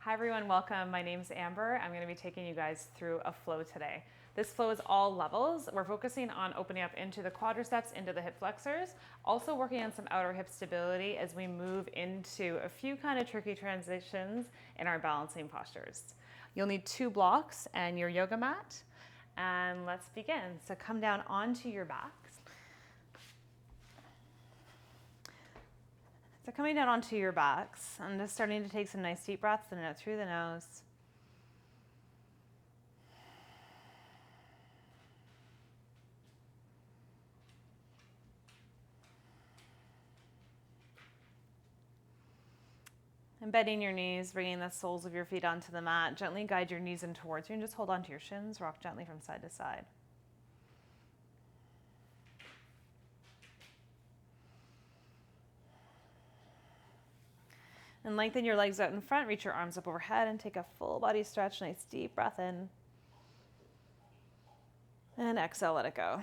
Hi everyone, welcome. My name is Amber. I'm going to be taking you guys through a flow today. This flow is all levels. We're focusing on opening up into the quadriceps, into the hip flexors, also working on some outer hip stability as we move into a few kind of tricky transitions in our balancing postures. You'll need 2 blocks and your yoga mat, and let's begin. So come down onto your backs. So coming down onto your backs, I'm just starting to take some nice deep breaths in and out through the nose. And bending your knees, bringing the soles of your feet onto the mat. Gently guide your knees in towards you and just hold onto your shins. Rock gently from side to side. And lengthen your legs out in front, reach your arms up overhead and take a full body stretch. Nice deep breath in. And exhale, let it go.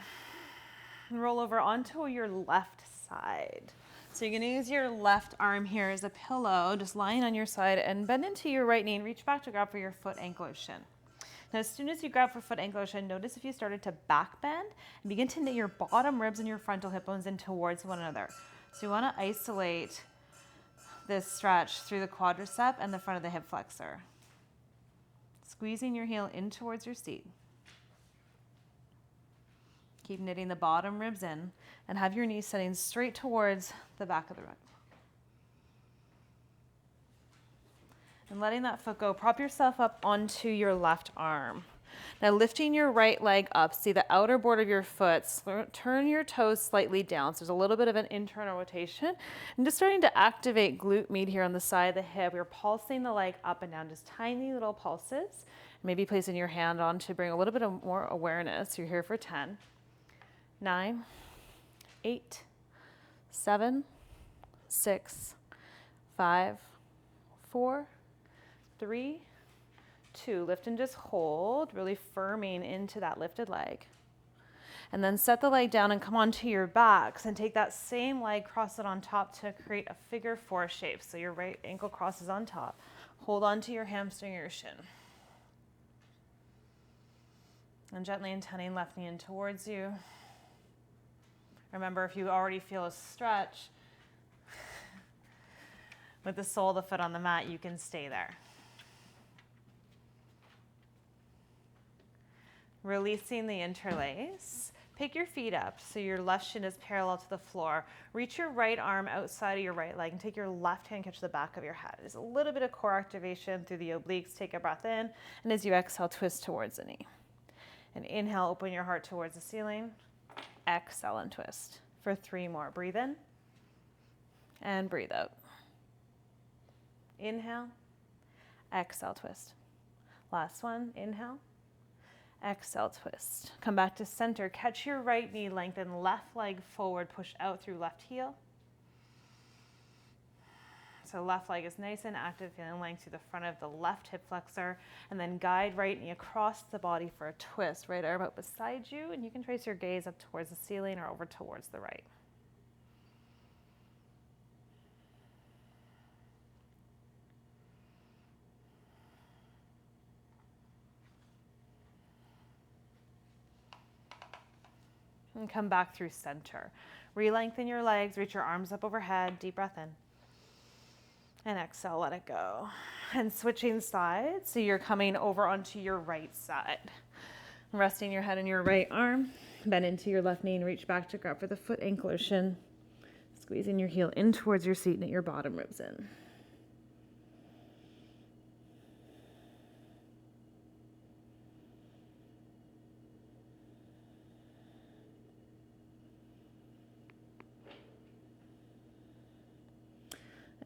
And roll over onto your left side. So you're gonna use your left arm here as a pillow, just lying on your side, and bend into your right knee and reach back to grab for your foot ankle or shin. Now, as soon as you grab for foot ankle or shin, notice if you started to back bend and begin to knit your bottom ribs and your frontal hip bones in towards one another. So you wanna isolate this stretch through the quadricep and the front of the hip flexor. Squeezing your heel in towards your seat. Keep knitting the bottom ribs in and have your knees setting straight towards the back of the rib. And letting that foot go, prop yourself up onto your left arm. Now lifting your right leg up, see the outer border of your foot, turn your toes slightly down. So there's a little bit of an internal rotation. And just starting to activate glute med here on the side of the hip. We're pulsing the leg up and down, just tiny little pulses. Maybe placing your hand on to bring a little bit of more awareness. You're here for 10, 9, 8, 7, 6, 5, 4, 3, 2. Lift and just hold, really firming into that lifted leg. And then set the leg down and come onto your backs and take that same leg, cross it on top to create a figure 4 shape. So your right ankle crosses on top. Hold on to your hamstring or your shin. And gently intending left knee in towards you. Remember, if you already feel a stretch with the sole of the foot on the mat, you can stay there. Releasing the interlace. Pick your feet up so your left shin is parallel to the floor. Reach your right arm outside of your right leg and take your left hand, catch the back of your head. There's a little bit of core activation through the obliques. Take a breath in, and as you exhale, twist towards the knee. And inhale, open your heart towards the ceiling. Exhale and twist for 3 more. Breathe in and breathe out. Inhale, exhale, twist. Last one, inhale. Exhale, twist. Come back to center. Catch your right knee, lengthen left leg forward, push out through left heel. So left leg is nice and active, feeling length through the front of the left hip flexor, and then guide right knee across the body for a twist. Right arm out beside you, and you can trace your gaze up towards the ceiling or over towards the right. And come back through center. Re-lengthen your legs, reach your arms up overhead, deep breath in. And exhale, let it go. And switching sides, so you're coming over onto your right side. Resting your head in your right arm, bend into your left knee and reach back to grab for the foot, ankle, or shin. Squeezing your heel in towards your seat, knit your bottom ribs in.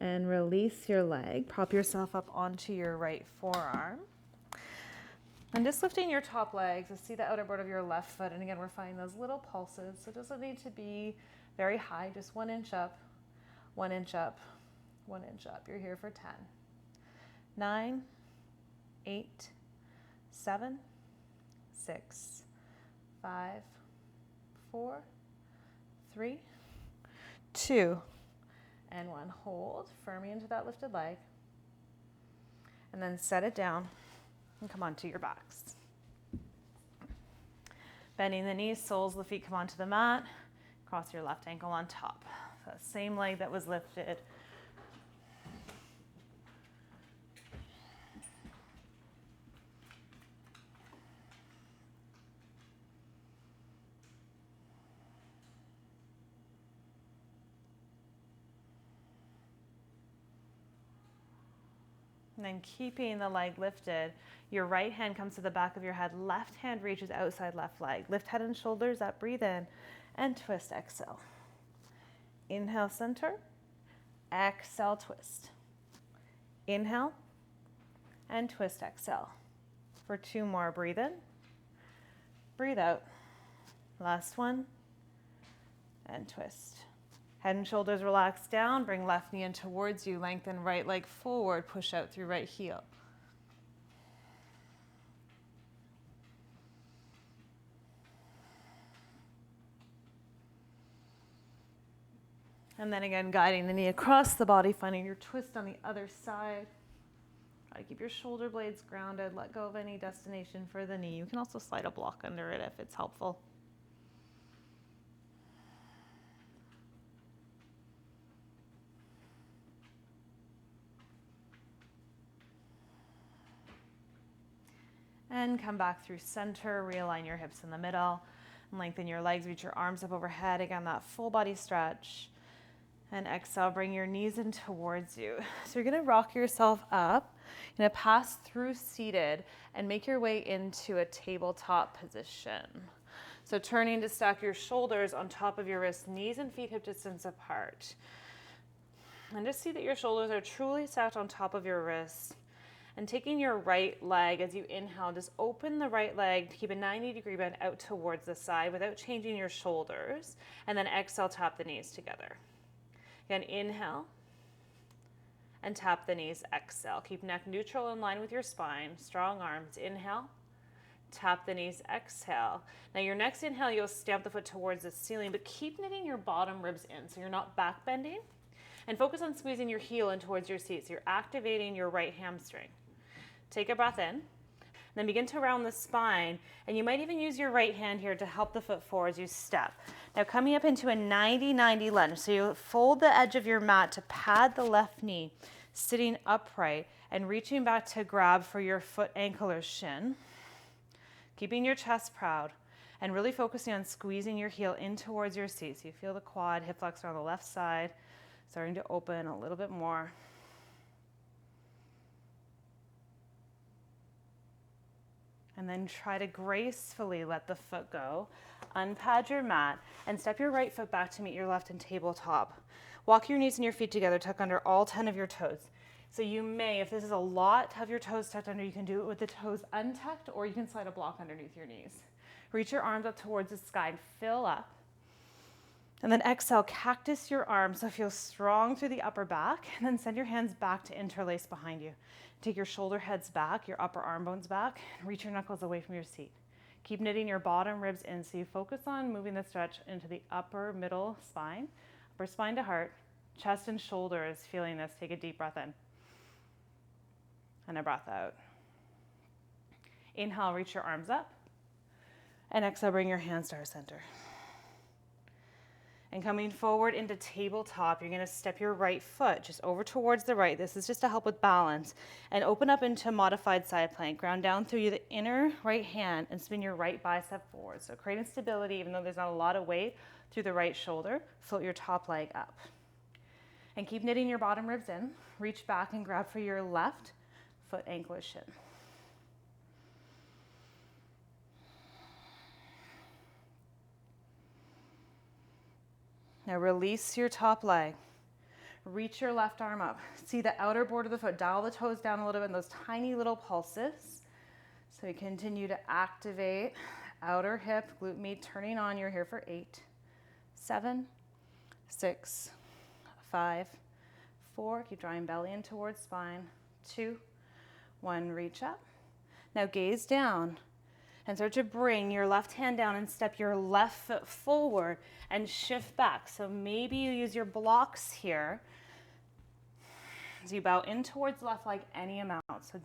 And release your leg. Prop yourself up onto your right forearm. And just lifting your top leg to see the outer border of your left foot. And again, we're finding those little pulses. So it doesn't need to be very high, just 1 inch up, 1 inch up, 1 inch up. You're here for 10, 9, 8, 7, 6, 5, 4, 3, 2, and 1. Hold firmly into that lifted leg. And then set it down and come onto your backs. Bending the knees, soles of the feet come onto the mat. Cross your left ankle on top. So that same leg that was lifted. And then keeping the leg lifted, your right hand comes to the back of your head, left hand reaches outside left leg. Lift head and shoulders up, breathe in, and twist, exhale. Inhale, center, exhale, twist. Inhale, and twist, exhale. For 2 more, breathe in, breathe out. Last one, and twist. Head and shoulders relax down, bring left knee in towards you, lengthen right leg forward, push out through right heel. And then again, guiding the knee across the body, finding your twist on the other side. Try to keep your shoulder blades grounded, let go of any destination for the knee. You can also slide a block under it if it's helpful. And come back through center, realign your hips in the middle, and lengthen your legs, reach your arms up overhead. Again, that full body stretch. And exhale, bring your knees in towards you. So you're gonna rock yourself up. You're gonna pass through seated and make your way into a tabletop position. So turning to stack your shoulders on top of your wrists, knees and feet hip distance apart. And just see that your shoulders are truly stacked on top of your wrists. And taking your right leg as you inhale, just open the right leg to keep a 90-degree bend out towards the side without changing your shoulders. And then exhale, tap the knees together. Again, inhale and tap the knees, exhale. Keep neck neutral in line with your spine. Strong arms, inhale, tap the knees, exhale. Now your next inhale, you'll stamp the foot towards the ceiling, but keep knitting your bottom ribs in so you're not back bending. And focus on squeezing your heel in towards your seat so you're activating your right hamstring. Take a breath in, then begin to round the spine, and you might even use your right hand here to help the foot forward as you step. Now coming up into a 90-90 lunge, so you fold the edge of your mat to pad the left knee, sitting upright and reaching back to grab for your foot, ankle, or shin, keeping your chest proud, and really focusing on squeezing your heel in towards your seat. So you feel the quad, hip flexor on the left side, starting to open a little bit more. And then try to gracefully let the foot go. Unpad your mat and step your right foot back to meet your left in tabletop. Walk your knees and your feet together, tuck under all 10 of your toes. So you may, if this is a lot, have your toes tucked under. You can do it with the toes untucked, or you can slide a block underneath your knees. Reach your arms up towards the sky and fill up. And then exhale, cactus your arms, so feel strong through the upper back, and then send your hands back to interlace behind you. Take your shoulder heads back, your upper arm bones back, and reach your knuckles away from your seat. Keep knitting your bottom ribs in, so you focus on moving the stretch into the upper middle spine, upper spine to heart, chest and shoulders, feeling this. Take a deep breath in, and a breath out. Inhale, reach your arms up, and exhale, bring your hands to our center. And coming forward into tabletop, you're gonna step your right foot just over towards the right. This is just to help with balance. And open up into modified side plank. Ground down through the inner right hand and spin your right bicep forward. So creating stability, even though there's not a lot of weight, through the right shoulder. Float your top leg up. And keep knitting your bottom ribs in. Reach back and grab for your left foot, ankle, or shin. Now release your top leg. Reach your left arm up. See the outer border of the foot. Dial the toes down a little bit in those tiny little pulses. So you continue to activate outer hip, glute med, turning on. You're here for 8, 7, 6, 5, 4. Keep drawing belly in towards spine. 2, 1, reach up. Now gaze down. And start to bring your left hand down and step your left foot forward and shift back. So maybe you use your blocks here. As you bow in towards the left leg any amount. So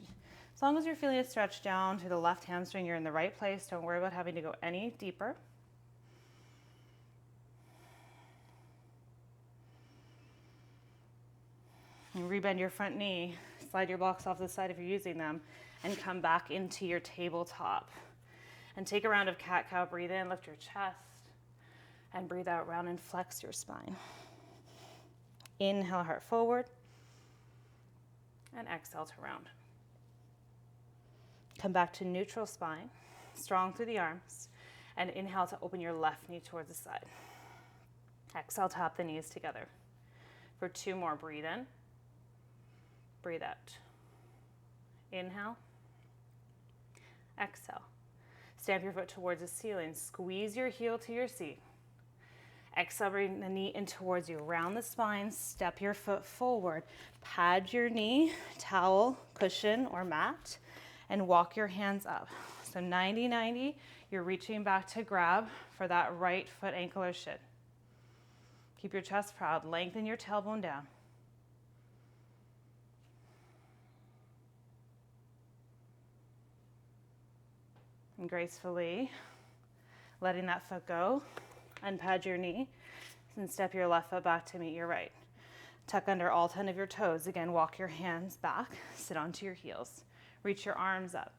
as long as you're feeling a stretch down to the left hamstring, you're in the right place. Don't worry about having to go any deeper. And rebend your front knee, slide your blocks off to the side if you're using them, and come back into your tabletop. And take a round of cat-cow. Breathe in, lift your chest, and breathe out, round and flex your spine. Inhale, heart forward, and exhale to round. Come back to neutral spine, strong through the arms, and inhale to open your left knee towards the side. Exhale, tap the knees together. For 2 more, breathe in, breathe out. Inhale, exhale. Stamp your foot towards the ceiling. Squeeze your heel to your seat. Exhale, bring the knee in towards you. Round the spine, step your foot forward. Pad your knee, towel, cushion, or mat, and walk your hands up. So 90-90, you're reaching back to grab for that right foot, ankle, or shin. Keep your chest proud. Lengthen your tailbone down. And gracefully letting that foot go, unpad your knee, and step your left foot back to meet your right. Tuck under all 10 of your toes. Again, walk your hands back, sit onto your heels. Reach your arms up.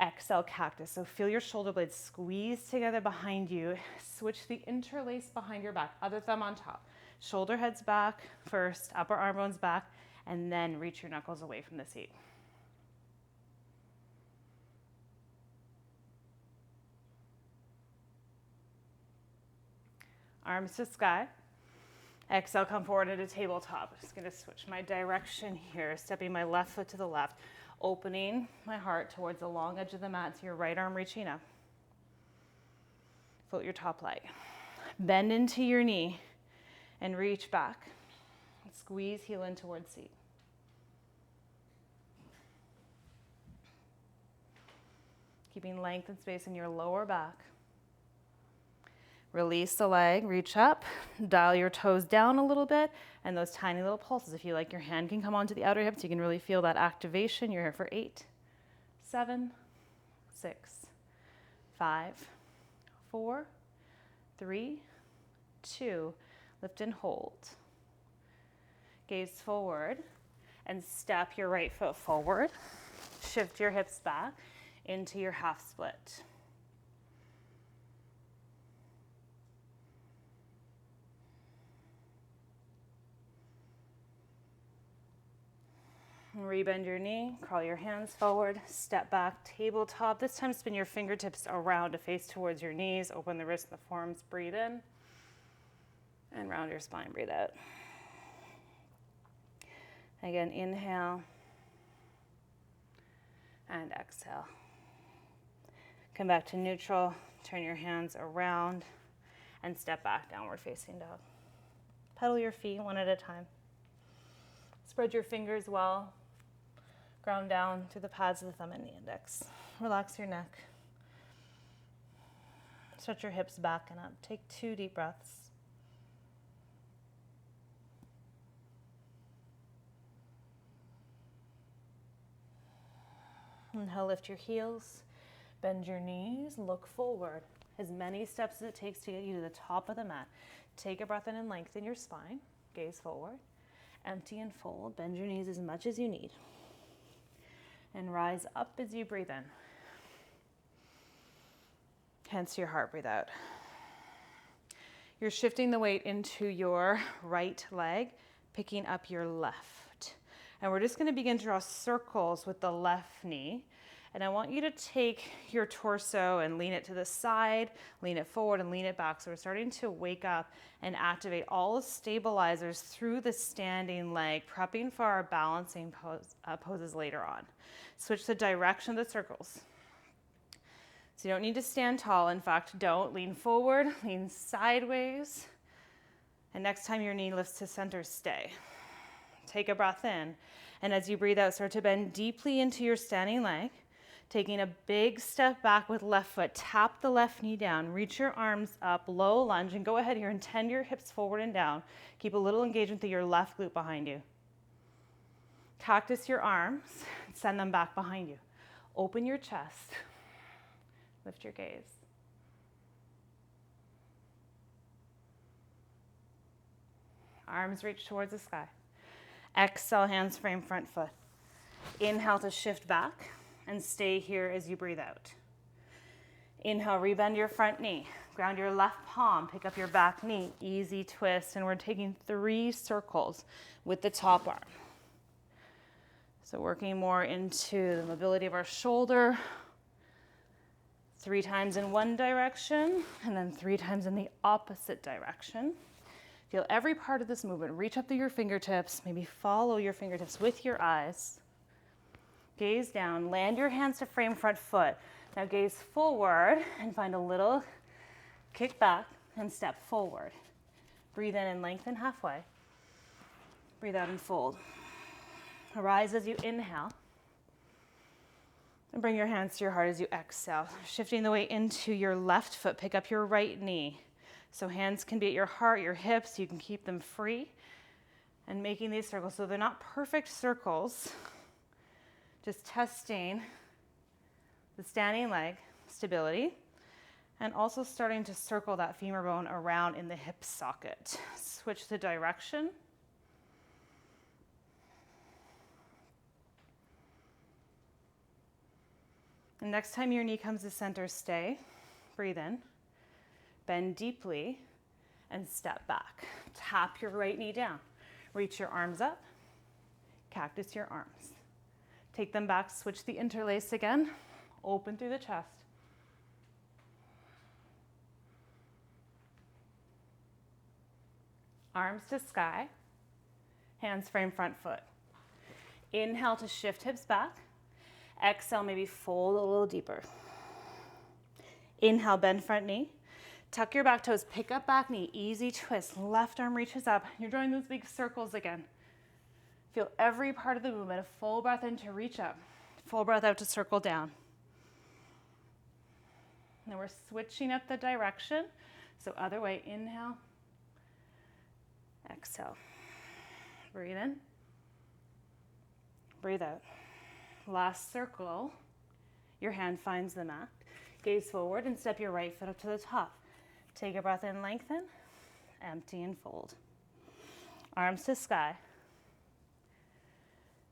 Exhale, cactus. So feel your shoulder blades squeeze together behind you. Switch the interlace behind your back, other thumb on top. Shoulder heads back first, upper arm bones back, and then reach your knuckles away from the seat. Arms to sky. Exhale, come forward into tabletop. Just going to switch my direction here, stepping my left foot to the left, opening my heart towards the long edge of the mat, so your right arm reaching up. Float your top leg. Bend into your knee and reach back. Squeeze heel in towards seat. Keeping length and space in your lower back. Release the leg, reach up, dial your toes down a little bit, and those tiny little pulses. If you like, your hand can come onto the outer hip so you can really feel that activation. You're here for 8, 7, 6, 5, 4, 3, 2, lift and hold. Gaze forward and step your right foot forward. Shift your hips back into your half split. Rebend your knee, crawl your hands forward, step back, tabletop. This time spin your fingertips around to face towards your knees. Open the wrists and the forearms, breathe in. And round your spine, breathe out. Again, inhale. And exhale. Come back to neutral, turn your hands around, and step back, downward facing dog. Pedal your feet one at a time. Spread your fingers well. Ground down through the pads of the thumb and the index. Relax your neck. Stretch your hips back and up. Take 2 deep breaths. Inhale, lift your heels. Bend your knees. Look forward. As many steps as it takes to get you to the top of the mat. Take a breath in and lengthen your spine. Gaze forward. Empty and fold. Bend your knees as much as you need. And rise up as you breathe in. Hands to your heart, breathe out. You're shifting the weight into your right leg, picking up your left. And we're just going to begin to draw circles with the left knee. And I want you to take your torso and lean it to the side, lean it forward and lean it back. So we're starting to wake up and activate all the stabilizers through the standing leg, prepping for our balancing poses later on. Switch the direction of the circles. So you don't need to stand tall. In fact, don't. Lean forward, lean sideways. And next time your knee lifts to center, stay. Take a breath in. And as you breathe out, start to bend deeply into your standing leg. Taking a big step back with left foot. Tap the left knee down. Reach your arms up, low lunge, and go ahead here and tend your hips forward and down. Keep a little engagement through your left glute behind you. Cactus your arms, send them back behind you. Open your chest, lift your gaze. Arms reach towards the sky. Exhale, hands frame front foot. Inhale to shift back and stay here as you breathe out. Inhale, rebend your front knee. Ground your left palm, pick up your back knee, easy twist, and we're taking 3 circles with the top arm. So working more into the mobility of our shoulder. 3 times in one direction, and then 3 times in the opposite direction. Feel every part of this movement. Reach up through your fingertips, maybe follow your fingertips with your eyes. Gaze down, land your hands to frame front foot. Now gaze forward and find a little kick back and step forward. Breathe in and lengthen halfway. Breathe out and fold. Arise as you inhale. And bring your hands to your heart as you exhale. Shifting the weight into your left foot, pick up your right knee. So hands can be at your heart, your hips, you can keep them free. And making these circles, so they're not perfect circles, just testing the standing leg stability, and also starting to circle that femur bone around in the hip socket. Switch the direction. And next time your knee comes to center, stay, breathe in, bend deeply, and step back. Tap your right knee down. Reach your arms up, cactus your arms. Take them back, switch the interlace again, open through the chest. Arms to sky, hands frame front foot. Inhale to shift hips back. Exhale, maybe fold a little deeper. Inhale, bend front knee. Tuck your back toes, pick up back knee, easy twist. Left arm reaches up. You're drawing those big circles again. Feel every part of the movement. A full breath in to reach up. Full breath out to circle down. Now we're switching up the direction. So other way, inhale. Exhale. Breathe in. Breathe out. Last circle, your hand finds the mat. Gaze forward and step your right foot up to the top. Take a breath in, lengthen, empty and fold. Arms to sky,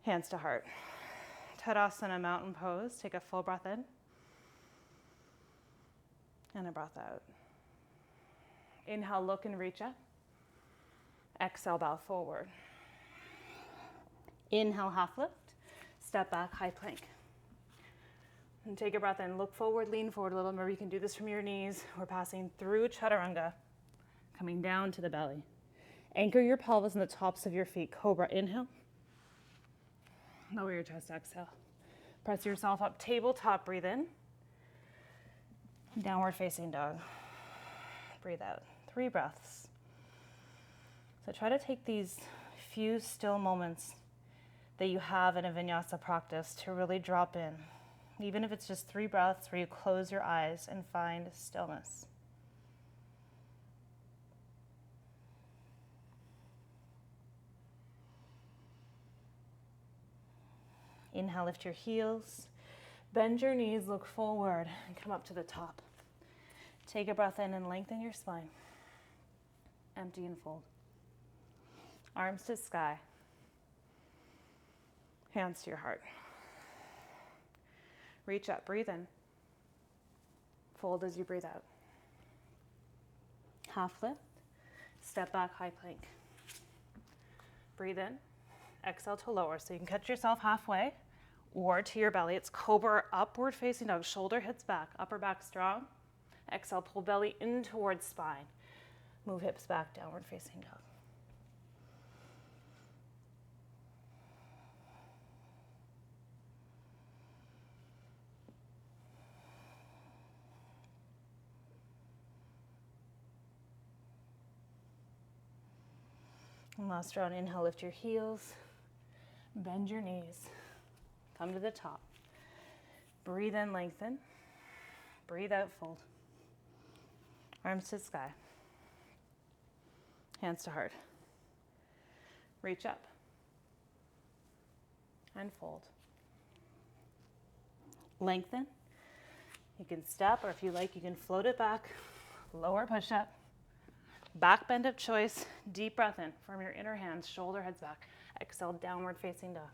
hands to heart. Tadasana, mountain pose. Take a full breath in and a breath out. Inhale, look and reach up. Exhale, bow forward. Inhale, half lift. Step back, high plank. And take a breath in, look forward, lean forward a little more. You can do this from your knees. We're passing through chaturanga, coming down to the belly. Anchor your pelvis in the tops of your feet. Cobra, inhale. Lower your chest, exhale. Press yourself up, tabletop, breathe in. Downward facing dog. Breathe out, 3 breaths. So try to take these few still moments that you have in a vinyasa practice to really drop in. Even if it's just 3 breaths where you close your eyes and find stillness. Inhale, lift your heels. Bend your knees, look forward, and come up to the top. Take a breath in and lengthen your spine. Empty and fold. Arms to sky. Hands to your heart. Reach up, breathe in. Fold as you breathe out. Half lift. Step back, high plank. Breathe in. Exhale to lower. So you can catch yourself halfway or to your belly. It's cobra, upward facing dog. Shoulder hits back, upper back strong. Exhale, pull belly in towards spine. Move hips back, downward facing dog. And last round, inhale, lift your heels, bend your knees, come to the top. Breathe in, lengthen. Breathe out, fold. Arms to sky. Hands to heart. Reach up. and fold. Lengthen. You can step, or if you like, you can float it back. Lower push-up. Back bend of choice. Deep breath in from your inner hands, shoulder heads back. Exhale, downward facing dog.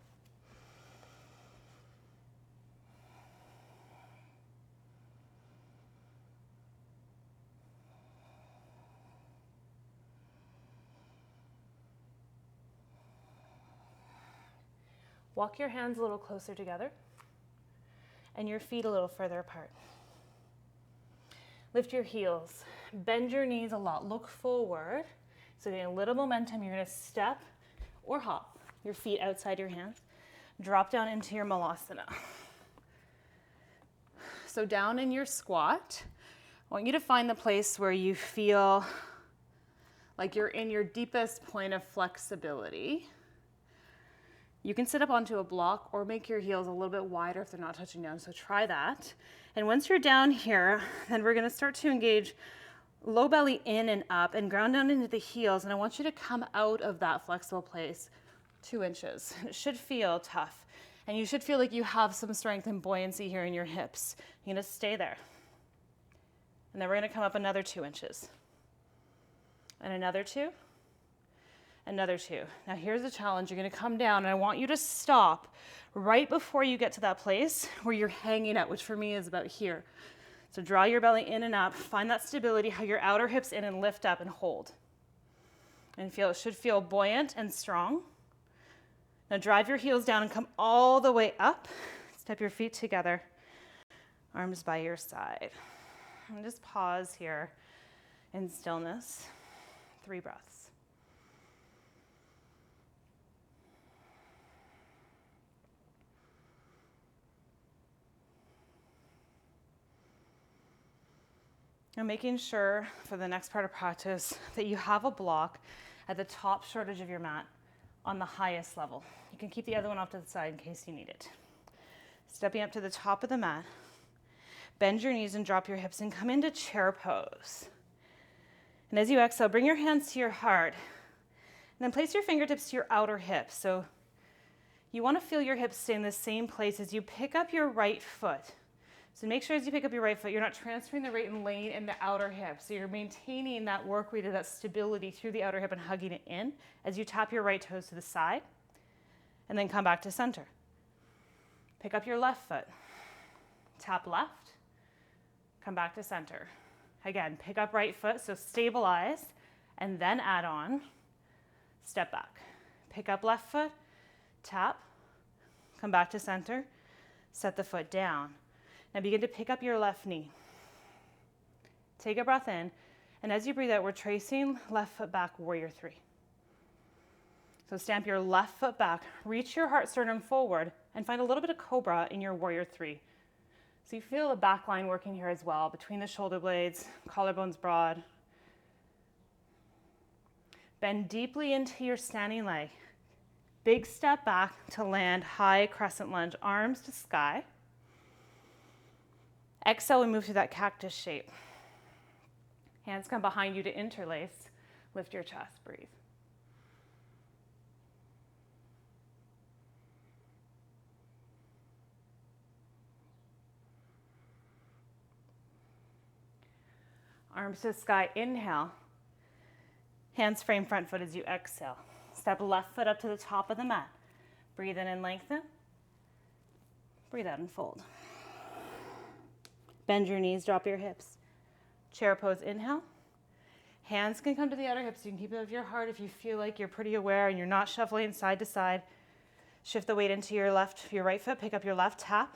Walk your hands a little closer together and your feet a little further apart. Lift your heels. Bend your knees a lot. Look forward. So getting a little momentum, you're going to step or hop your feet outside your hands. Drop down into your malasana. So down in your squat, I want you to find the place where you feel like you're in your deepest point of flexibility. You can sit up onto a block or make your heels a little bit wider if they're not touching down, so try that. And once you're down here, then we're gonna start to engage low belly in and up and ground down into the heels, and I want you to come out of that flexible place 2 inches. It should feel tough, and you should feel like you have some strength and buoyancy here in your hips. You're gonna stay there. And then we're gonna come up another 2 inches. And another 2. Another 2. Now here's the challenge. You're going to come down and I want you to stop right before you get to that place where you're hanging out, which for me is about here. So draw your belly in and up, find that stability, how your outer hips in and lift up and hold. And feel, it should feel buoyant and strong. Now drive your heels down and come all the way up. Step your feet together, arms by your side. And just pause here in stillness. 3 breaths. And making sure for the next part of practice that you have a block at the top short edge of your mat on the highest level. You can keep the other one off to the side in case you need it. Stepping up to the top of the mat, bend your knees and drop your hips and come into chair pose. And as you exhale, bring your hands to your heart and then place your fingertips to your outer hips. So you want to feel your hips stay in the same place as you pick up your right foot. So make sure as you pick up your right foot, you're not transferring the weight and laying in the outer hip. So you're maintaining that work rate of that stability through the outer hip and hugging it in as you tap your right toes to the side and then come back to center. Pick up your left foot, tap left, come back to center. Again, pick up right foot, so stabilize and then add on, step back. Pick up left foot, tap, come back to center, set the foot down. Now begin to pick up your left knee. Take a breath in, and as you breathe out, we're tracing left foot back, warrior 3. So stamp your left foot back, reach your heart sternum forward, and find a little bit of cobra in your warrior 3. So you feel the back line working here as well, between the shoulder blades, collarbones broad. Bend deeply into your standing leg. Big step back to land high crescent lunge, arms to sky. Exhale, we move through that cactus shape. Hands come behind you to interlace. Lift your chest, breathe. Arms to sky, inhale. Hands frame front foot as you exhale. Step left foot up to the top of the mat. Breathe in and lengthen. Breathe out and fold. Bend your knees, drop your hips. Chair pose, inhale. Hands can come to the outer hips. You can keep it with your heart if you feel like you're pretty aware and you're not shuffling side to side. Shift the weight into your right foot. Pick up your left, tap.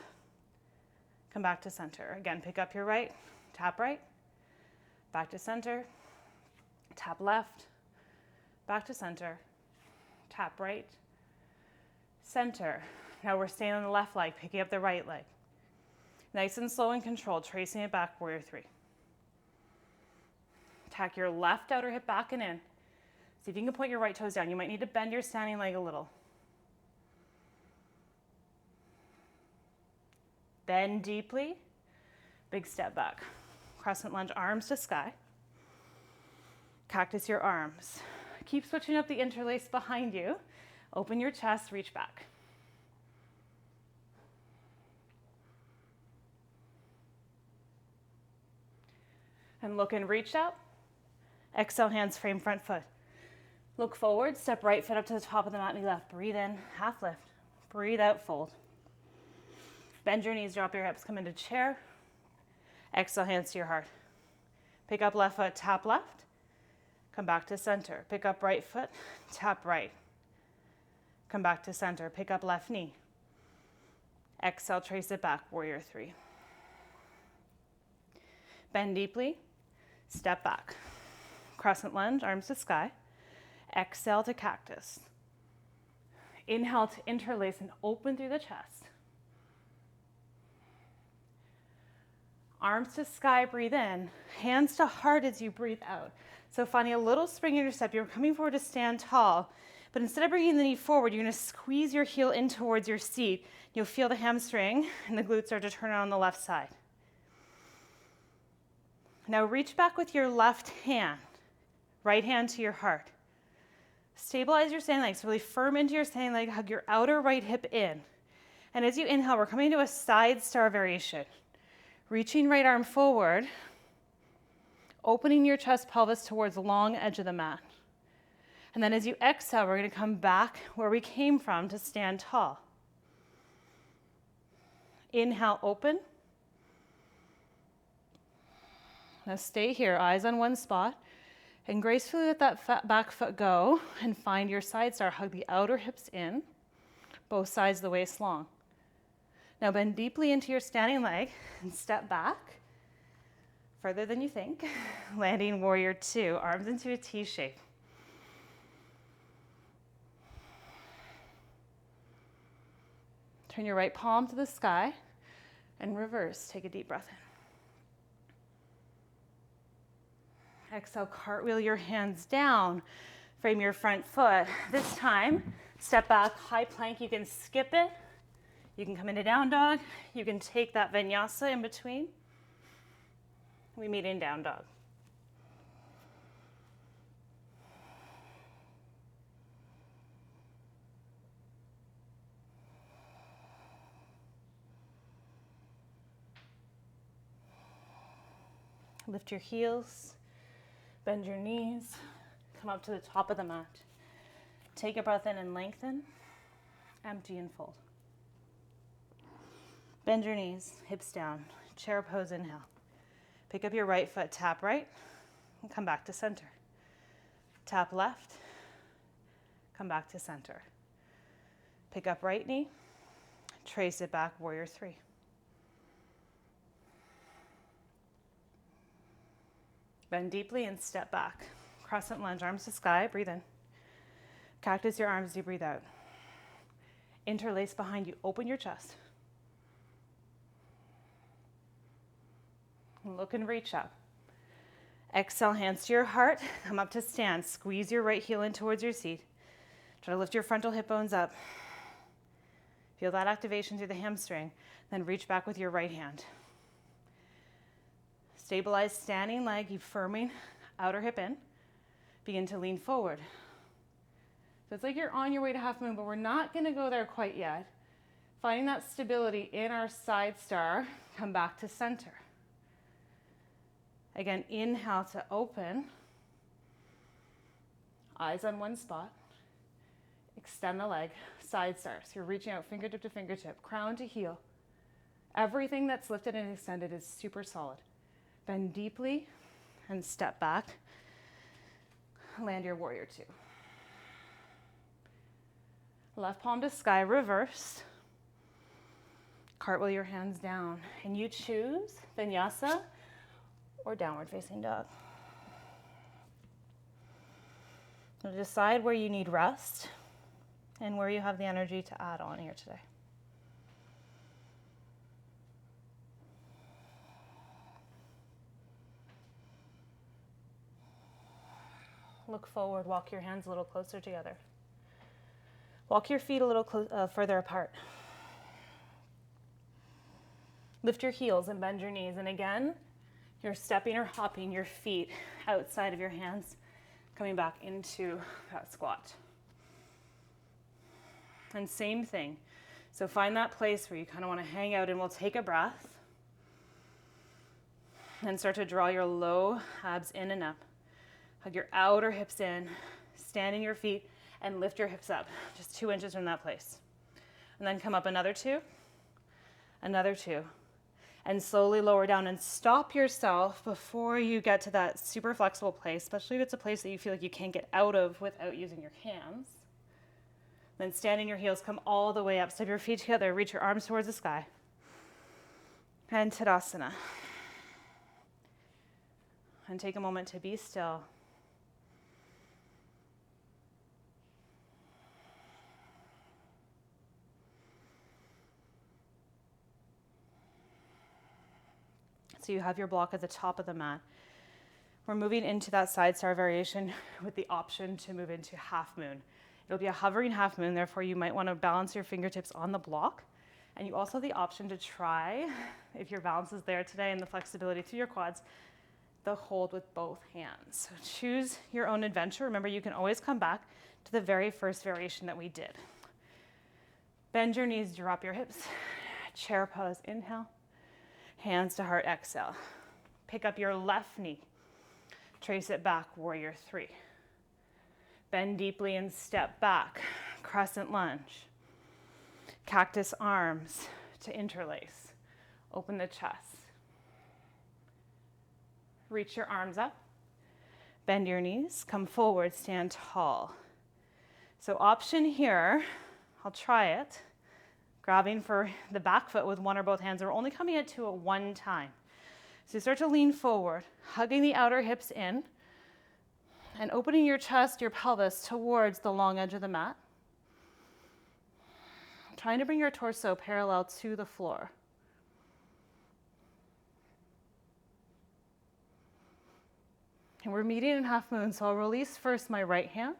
Come back to center. Again, pick up your right, tap right. Back to center. Tap left. Back to center. Tap right. Center. Now we're staying on the left leg, picking up the right leg. Nice and slow and controlled, tracing it back, warrior 3. Tack your left outer hip back and in. See if you can point your right toes down. You might need to bend your standing leg a little. Bend deeply. Big step back. Crescent lunge, arms to sky. Cactus your arms. Keep switching up the interlace behind you. Open your chest, reach back. And look and reach out. Exhale, hands frame front foot. Look forward, step right foot up to the top of the mat, knee left. Breathe in, half lift. Breathe out, fold. Bend your knees, drop your hips, come into chair. Exhale, hands to your heart. Pick up left foot, tap left. Come back to center. Pick up right foot, tap right. Come back to center. Pick up left knee. Exhale, trace it back, warrior three. Bend deeply, step back. Crescent lunge, arms to sky. Exhale to cactus. Inhale to interlace and open through the chest. Arms to sky, breathe in. Hands to heart as you breathe out. So finding a little spring in your step, you're coming forward to stand tall, but instead of bringing the knee forward, you're gonna squeeze your heel in towards your seat. You'll feel the hamstring and the glutes start to turn on the left side. Now reach back with your left hand, right hand to your heart. Stabilize your standing leg, so really firm into your standing leg, hug your outer right hip in. And as you inhale, we're coming to a side star variation. Reaching right arm forward, opening your chest pelvis towards the long edge of the mat. And then as you exhale, we're gonna come back where we came from to stand tall. Inhale, open. Now stay here, eyes on one spot, and gracefully let that back foot go and find your side star. Hug the outer hips in, both sides of the waist long. Now bend deeply into your standing leg and step back further than you think, landing warrior two, arms into a T shape. Turn your right palm to the sky and reverse. Take a deep breath in. Exhale, cartwheel your hands down. Frame your front foot. This time, step back, high plank. You can skip it. You can come into down dog. You can take that vinyasa in between. We meet in down dog. Lift your heels. Bend your knees, come up to the top of the mat. Take a breath in and lengthen, empty and fold. Bend your knees, hips down, chair pose, inhale. Pick up your right foot, tap right, and come back to center. Tap left, come back to center. Pick up right knee, trace it back, warrior three. Bend deeply and step back. Crescent lunge, arms to sky, breathe in. Cactus your arms as you breathe out. Interlace behind you, open your chest. Look and reach up. Exhale, hands to your heart, come up to stand. Squeeze your right heel in towards your seat. Try to lift your frontal hip bones up. Feel that activation through the hamstring. Then reach back with your right hand. Stabilize standing leg, keep firming outer hip in. Begin to lean forward. So it's like you're on your way to half moon, but we're not gonna go there quite yet. Finding that stability in our side star, come back to center. Again, inhale to open. Eyes on one spot. Extend the leg, side star. So you're reaching out fingertip to fingertip, crown to heel. Everything that's lifted and extended is super solid. Bend deeply and step back. Land your warrior two. Left palm to sky, reverse. Cartwheel your hands down. And you choose vinyasa or downward facing dog. Now decide where you need rest and where you have the energy to add on here today. Look forward, walk your hands a little closer together. Walk your feet a little further apart. Lift your heels and bend your knees. And again, you're stepping or hopping your feet outside of your hands, coming back into that squat. And same thing. So find that place where you kind of want to hang out, and we'll take a breath. And start to draw your low abs in and up. Hug your outer hips in, stand in your feet, and lift your hips up, just 2 inches from that place. And then come up another 2, another 2, and slowly lower down and stop yourself before you get to that super flexible place, especially if it's a place that you feel like you can't get out of without using your hands. Then stand in your heels, come all the way up, step your feet together, reach your arms towards the sky. And Tadasana. And take a moment to be still. So you have your block at the top of the mat. We're moving into that side star variation with the option to move into half moon. It'll be a hovering half moon, therefore you might want to balance your fingertips on the block. And you also have the option to try, if your balance is there today and the flexibility through your quads, the hold with both hands. So choose your own adventure. Remember, you can always come back to the very first variation that we did. Bend your knees, drop your hips. Chair pose, inhale. Hands to heart, exhale. Pick up your left knee. Trace it back, warrior 3. Bend deeply and step back, crescent lunge. Cactus arms to interlace. Open the chest. Reach your arms up. Bend your knees, come forward, stand tall. So option here, I'll try it. Grabbing for the back foot with one or both hands. We're only coming at 2 at one time. So you start to lean forward, hugging the outer hips in, and opening your chest, your pelvis towards the long edge of the mat. Trying to bring your torso parallel to the floor. And we're meeting in half moon, so I'll release first my right hand,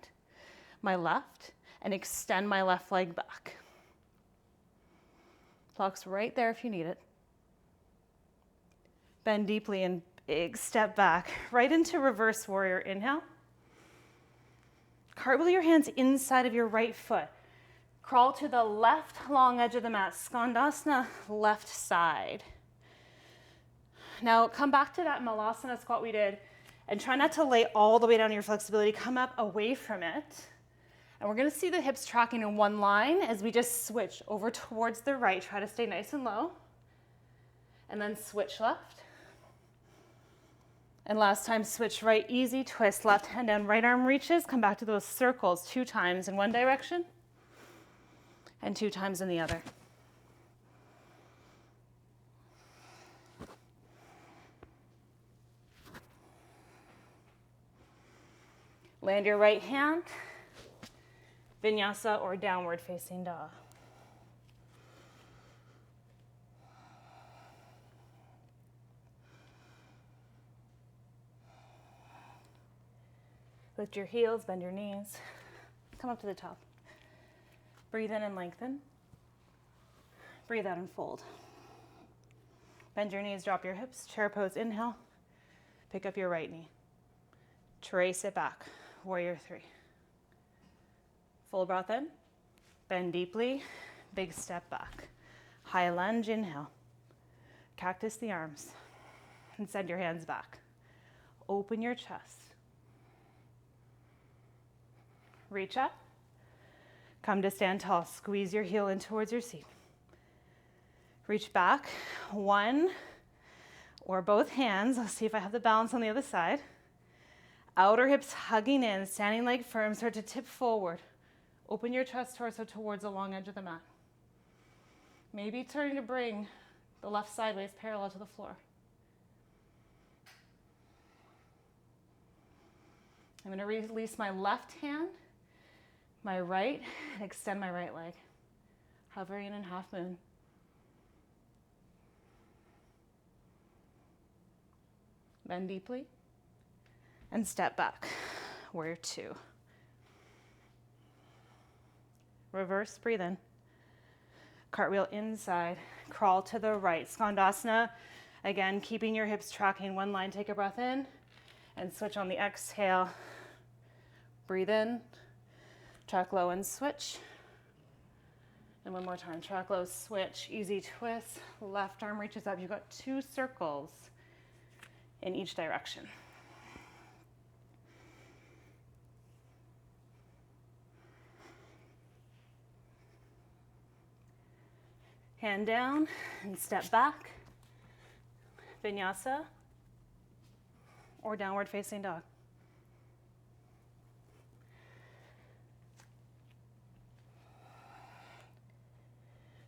my left, and extend my left leg back. Block's right there if you need it. Bend deeply and big step back, right into reverse warrior. Inhale. Cartwheel your hands inside of your right foot. Crawl to the left long edge of the mat. Skandasana, left side. Now come back to that Malasana squat we did and try not to lay all the way down your flexibility. Come up away from it. And we're gonna see the hips tracking in one line as we just switch over towards the right. Try to stay nice and low. And then switch left. And last time, switch right, easy twist, left hand down, right arm reaches. Come back to those circles 2 times in one direction and 2 times in the other. Land your right hand, vinyasa or downward facing dog. Lift your heels, bend your knees, come up to the top. Breathe in and lengthen. Breathe out and fold. Bend your knees, drop your hips, chair pose, inhale. Pick up your right knee. Trace it back, warrior 3. Full breath in, bend deeply, big step back. High lunge, inhale. Cactus the arms, and send your hands back. Open your chest. Reach up, come to stand tall. Squeeze your heel in towards your seat. Reach back, one or both hands. Let's see if I have the balance on the other side. Outer hips hugging in, standing leg firm, start to tip forward. Open your chest torso towards the long edge of the mat. Maybe turning to bring the left sideways parallel to the floor. I'm gonna release my left hand, my right, and extend my right leg. Hovering in half moon. Bend deeply and step back, warrior 2. Reverse, breathe in. Cartwheel inside, crawl to the right. Skandasana, again, keeping your hips tracking one line. Take a breath in and switch on the exhale. Breathe in, track low and switch. And one more time, track low, switch, easy twist. Left arm reaches up. You've got 2 circles. in each direction. Hand down and step back. Vinyasa or downward facing dog.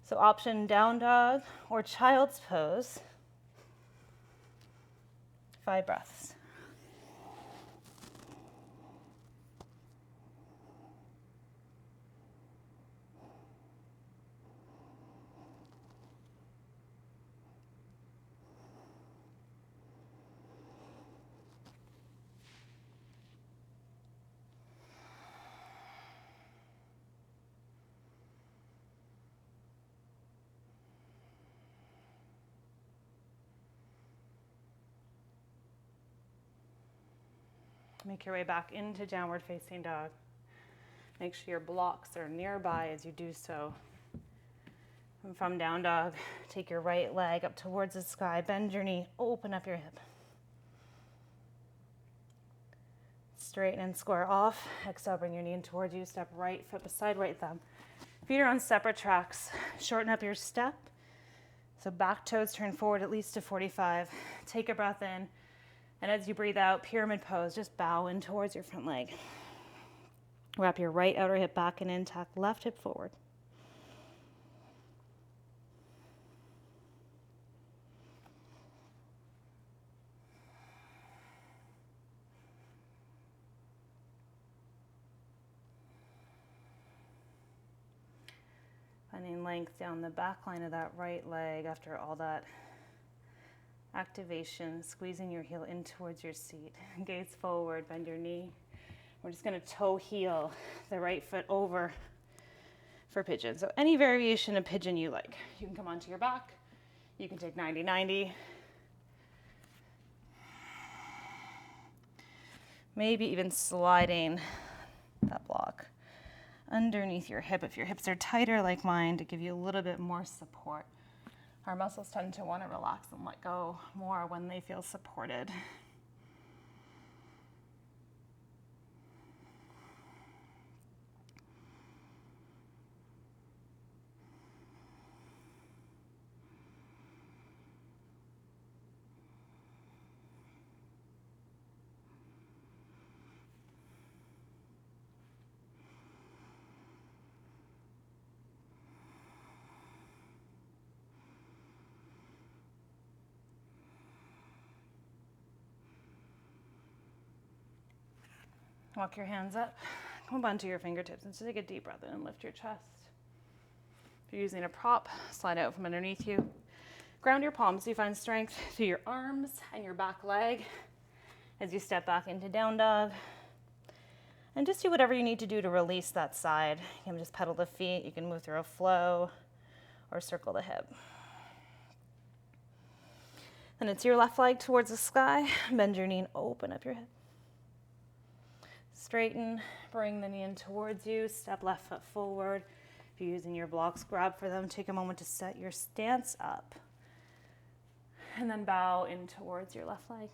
So option down dog or child's pose. 5 breaths. Make your way back into downward facing dog. Make sure your blocks are nearby as you do so. And from down dog, take your right leg up towards the sky, bend your knee, open up your hip. Straighten and square off. Exhale, bring your knee in towards you, step right foot beside right thumb. Feet are on separate tracks. Shorten up your step. So back toes turn forward at least to 45. Take a breath in. And as you breathe out, pyramid pose, just bow in towards your front leg. Wrap your right outer hip back and in, tuck left hip forward. Finding length down the back line of that right leg after all that activation, squeezing your heel in towards your seat. Gaze forward, bend your knee. We're just going to toe heel the right foot over for pigeon. So any variation of pigeon you like. You can come onto your back. You can take 90-90. Maybe even sliding that block underneath your hip if your hips are tighter like mine to give you a little bit more support. Our muscles tend to want to relax and let go more when they feel supported. Walk your hands up, come onto your fingertips, and just take a deep breath in and lift your chest. If you're using a prop, slide out from underneath you. Ground your palms so you find strength through your arms and your back leg as you step back into down dog. And just do whatever you need to do to release that side. You can just pedal the feet, you can move through a flow, or circle the hip. Then it's your left leg towards the sky, bend your knee and open up your hip. Straighten, bring the knee in towards you, step left foot forward. If you're using your blocks, grab for them. Take a moment to set your stance up. And then bow in towards your left leg.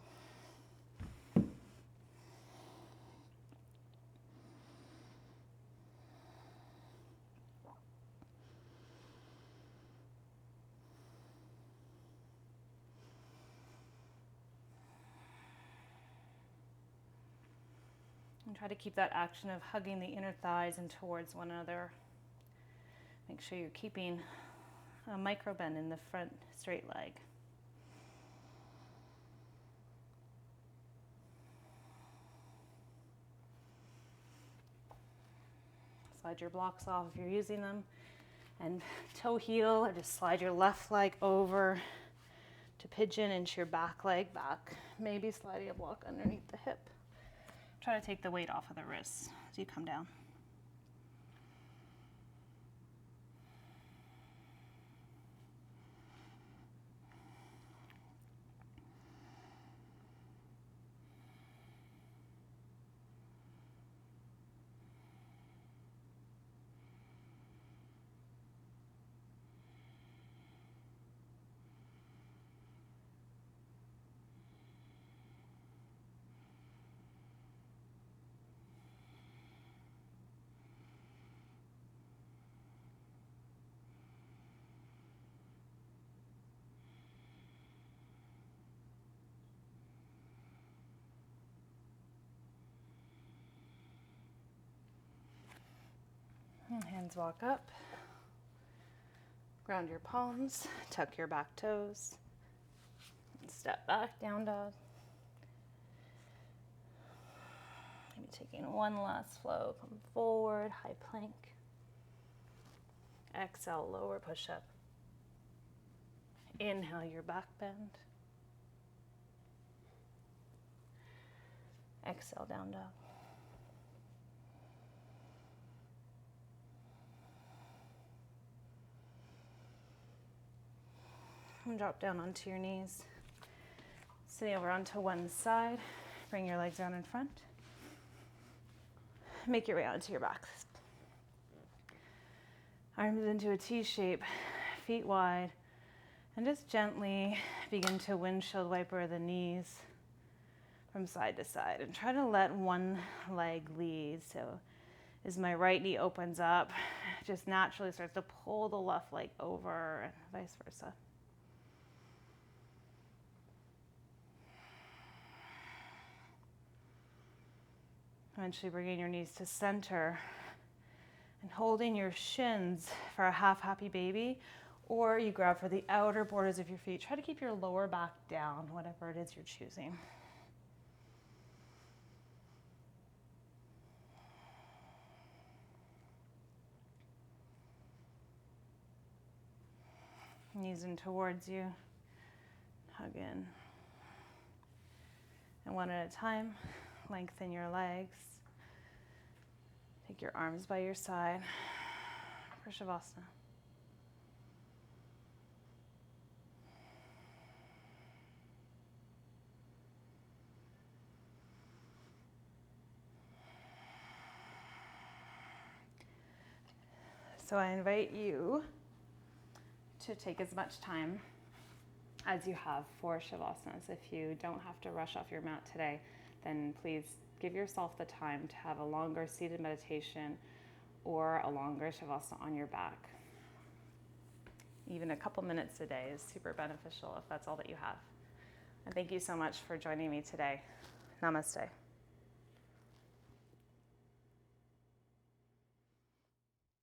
And try to keep that action of hugging the inner thighs in towards one another. Make sure you're keeping a micro bend in the front straight leg. Slide your blocks off if you're using them. And toe heel, or just slide your left leg over to pigeon, inch your back leg back. Maybe sliding a block underneath the hip. Try to take the weight off of the wrists as you come down. Hands walk up. Ground your palms, tuck your back toes. Step back, down dog. Maybe taking one last flow, come forward, high plank. Exhale, lower push up. Inhale, your back bend. Exhale, down dog. And drop down onto your knees. Sitting over onto one side. Bring your legs down in front. Make your way onto your back. Arms into a T shape, feet wide. And just gently begin to windshield wiper the knees from side to side. And try to let one leg lead. So as my right knee opens up, just naturally starts to pull the left leg over and vice versa. Eventually bringing your knees to center and holding your shins for a half happy baby, or you grab for the outer borders of your feet. Try to keep your lower back down, whatever it is you're choosing. Knees in towards you, hug in. And one at a time, lengthen your legs. Take your arms by your side for Savasana. So I invite you to take as much time as you have for Shavasana. If you don't have to rush off your mat today, then please give yourself the time to have a longer seated meditation or a longer Shavasana on your back. Even a couple minutes a day is super beneficial if that's all that you have. And thank you so much for joining me today. Namaste.